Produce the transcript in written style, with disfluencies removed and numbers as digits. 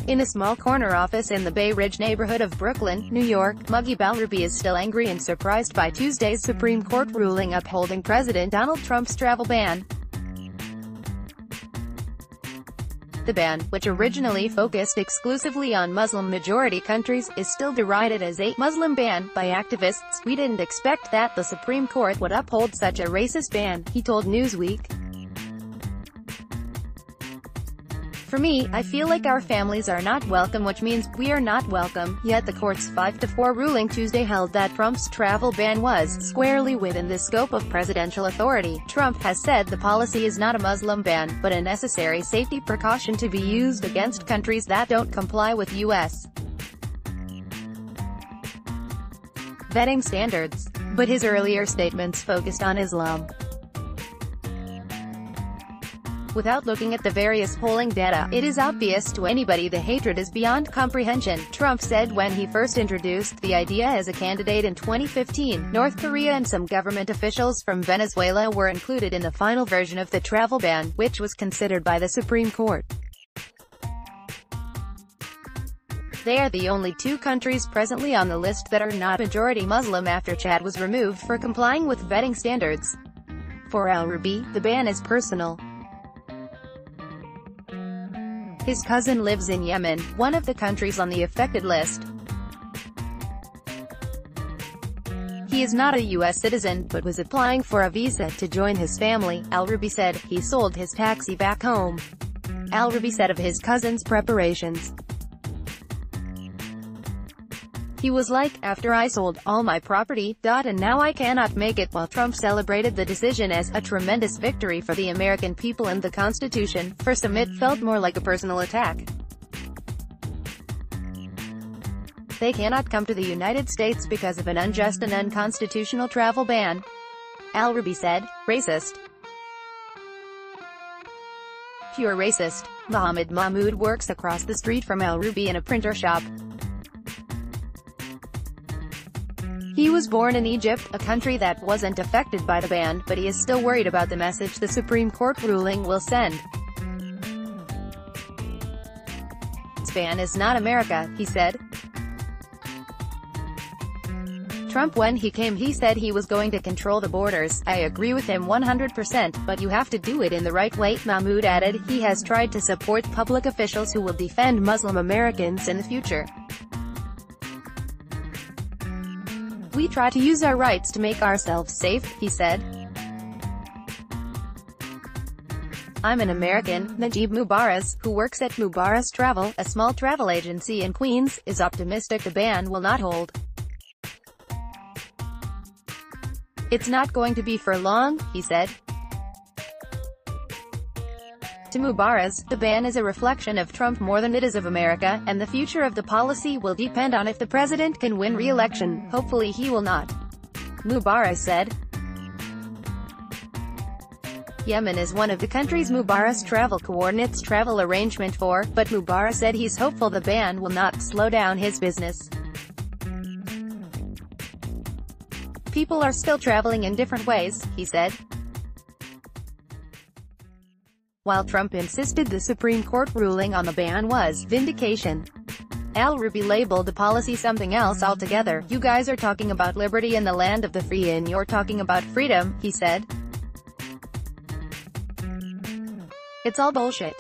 In a small corner office in the Bay Ridge neighborhood of Brooklyn, New York, Muggy Balruby is still angry and surprised by Tuesday's Supreme Court ruling upholding President Donald Trump's travel ban. The ban, which originally focused exclusively on Muslim-majority countries, is still derided as a Muslim ban by activists. "We didn't expect that the Supreme Court would uphold such a racist ban," he told Newsweek. "For me, I feel like our families are not welcome, which means we are not welcome." Yet the court's 5-4 ruling Tuesday held that Trump's travel ban was squarely within the scope of presidential authority. Trump has said the policy is not a Muslim ban, but a necessary safety precaution to be used against countries that don't comply with U.S. vetting standards. But his earlier statements focused on Islam. Without looking at the various polling data, it is obvious to anybody the hatred is beyond comprehension, Trump said when he first introduced the idea as a candidate in 2015. North Korea and some government officials from Venezuela were included in the final version of the travel ban, which was considered by the Supreme Court. They are the only two countries presently on the list that are not majority Muslim after Chad was removed for complying with vetting standards. For Al-Rubi, the ban is personal. His cousin lives in Yemen, one of the countries on the affected list. He is not a U.S. citizen, but was applying for a visa to join his family, Al-Rubi said. He sold his taxi back home. Al-Rubi said of his cousin's preparations. He was like, "After I sold all my property, and now I cannot make it." While Trump celebrated the decision as a tremendous victory for the American people and the Constitution, for some it felt more like a personal attack. "They cannot come to the United States because of an unjust and unconstitutional travel ban," Al-Rubi said. "Racist. Pure racist." Mohammed Mahmoud works across the street from Al-Rubi in a printer shop. He was born in Egypt, a country that wasn't affected by the ban, but he is still worried about the message the Supreme Court ruling will send. "This ban is not America," he said. Trump, when he came, he said he was going to control the borders. "I agree with him 100%, but you have to do it in the right way," Mahmoud added. He has tried to support public officials who will defend Muslim Americans in the future. "We try to use our rights to make ourselves safe," he said. "I'm an American." Najib Mubarak, who works at Mubarak Travel, a small travel agency in Queens, is optimistic the ban will not hold. "It's not going to be for long," he said. To Mubarak, the ban is a reflection of Trump more than it is of America, and the future of the policy will depend on if the president can win re-election. Hopefully he will not, Mubarak said. Yemen is one of the countries Mubarak Travel coordinates travel arrangement for, but Mubarak said he's hopeful the ban will not slow down his business. "People are still traveling in different ways," he said. While Trump insisted the Supreme Court ruling on the ban was vindication, Al-Rubi labeled the policy something else altogether. "You guys are talking about liberty in the land of the free and you're talking about freedom," he said. "It's all bullshit."